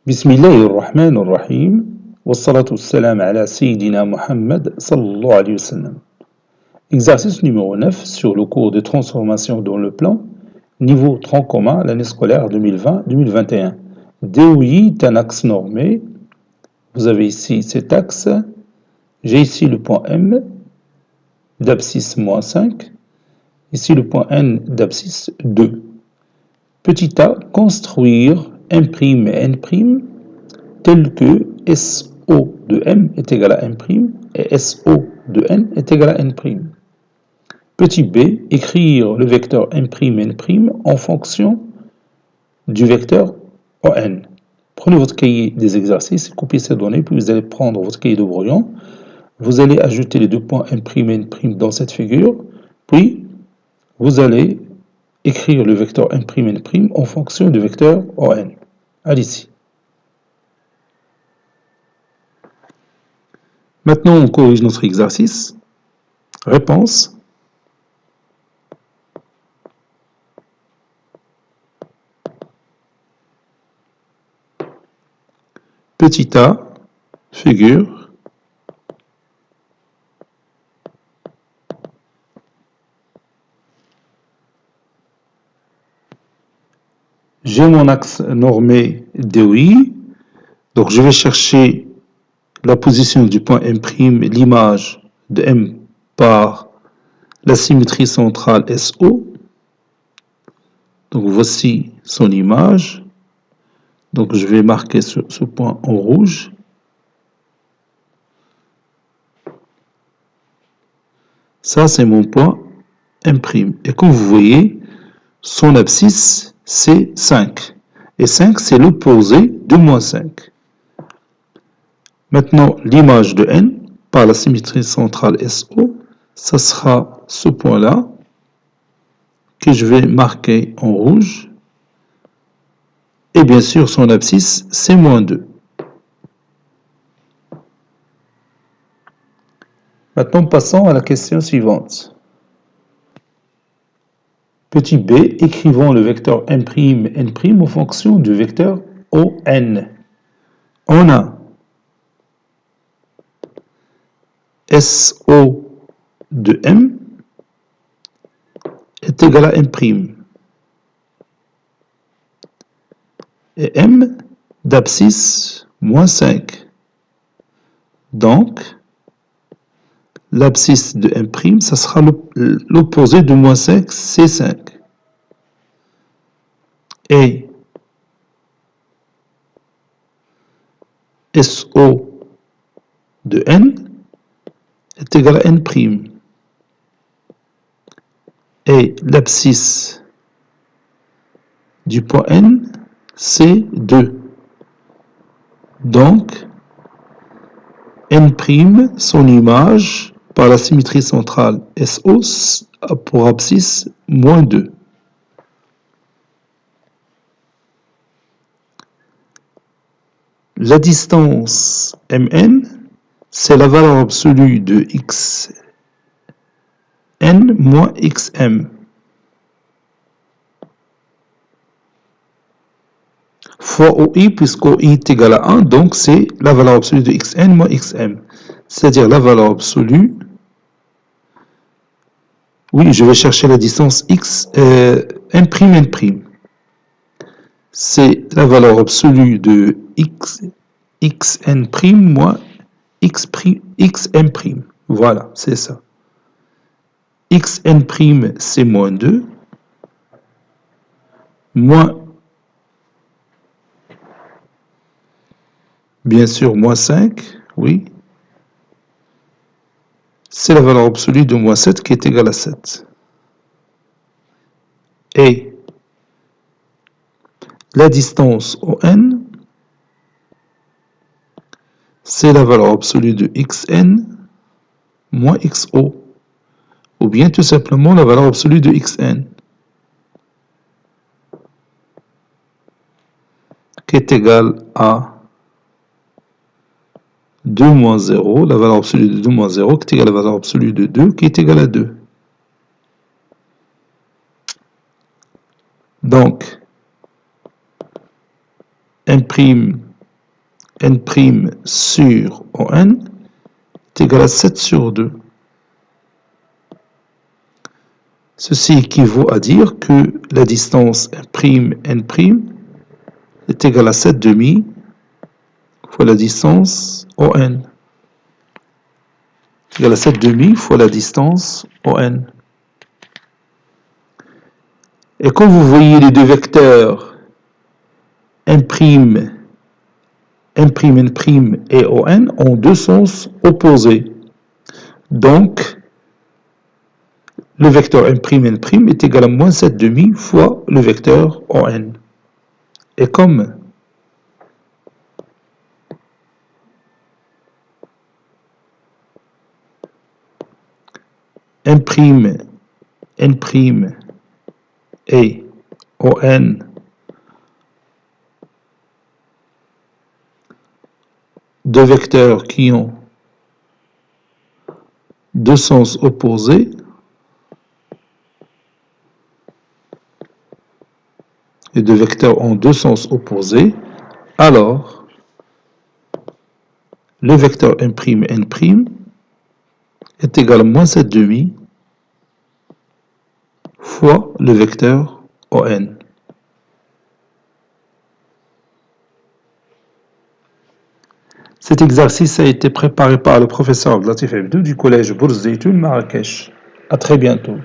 بسم الله الرحمن الرحيم والصلاة والسلام على سيدنا Muhammad sallallahu alayhi wa sallam. Exercice numéro 9 sur le cours de transformation dans le plan, niveau tronc commun, l'année scolaire 2020-2021. DOI est un axe normé. Vous avez ici cet axe. J'ai ici le point M d'abscisse moins 5. Ici le point N d'abscisse 2. Petit a, construire M' et N' tel que SO de M est égal à M' et SO de N est égal à N'. Petit b, écrire le vecteur M', N' en fonction du vecteur ON. Prenez votre cahier des exercices, copiez ces données, puis vous allez prendre votre cahier de brouillon. Vous allez ajouter les deux points M', N' dans cette figure, puis vous allez écrire le vecteur M', N' en fonction du vecteur ON. Allez-y. Maintenant, on corrige notre exercice. Réponse. Petit a, figure. J'ai mon axe normé DOI. Donc, je vais chercher la position du point M', l'image de M par la symétrie centrale SO. Donc, voici son image. Donc, je vais marquer ce point en rouge. Ça, c'est mon point M'. Et comme vous voyez, son abscisse, c'est 5. Et 5, c'est l'opposé de moins 5. Maintenant, l'image de N par la symétrie centrale SO, ça sera ce point-là que je vais marquer en rouge. Et bien sûr, son abscisse, c'est moins 2. Maintenant, passons à la question suivante. Petit b, écrivons le vecteur M', N' en fonction du vecteur ON. On a SO de M est égal à M'. Et M d'abscisse moins 5. Donc, l'abscisse de M', ça sera l'opposé de moins 5, c'est 5. Et SO de N est égal à N'. Et l'abscisse du point N, c'est 2. Donc, N', son image, par la symétrie centrale SO, a pour abscisse moins 2. La distance Mn, c'est la valeur absolue de xn moins xm. Fois OI, puisque OI est égal à 1, donc c'est la valeur absolue de xn moins xm. C'est-à-dire la valeur absolue. Oui, je vais chercher la distance N'. C'est la valeur absolue de xn' moins xm'. Voilà, c'est ça. Xn', c'est moins 2. Moins, bien sûr, moins 5, oui. C'est la valeur absolue de moins 7 qui est égale à 7. Et la distance ON, c'est la valeur absolue de xn moins xo. Ou bien tout simplement la valeur absolue de xn, qui est égale à 2 moins 0, la valeur absolue de 2 moins 0, qui est égale à la valeur absolue de 2, qui est égale à 2. Donc, M', n' sur ON est égal à 7 sur 2. Ceci équivaut à dire que la distance n'N' est égale à 7 demi fois la distance ON. Égale à 7 demi fois la distance ON. Et quand vous voyez les deux vecteurs N', N', et ON ont deux sens opposés. Donc, le vecteur N', est égal à moins 7 demi fois le vecteur ON. Et comme N', et ON deux vecteurs qui ont deux sens opposés, et deux vecteurs ont deux sens opposés, alors le vecteur N', est égal à moins 7 demi fois le vecteur ON. Cet exercice a été préparé par le professeur Abdelatif Abdou du collège Bourz Zeytoun Marrakech. À très bientôt.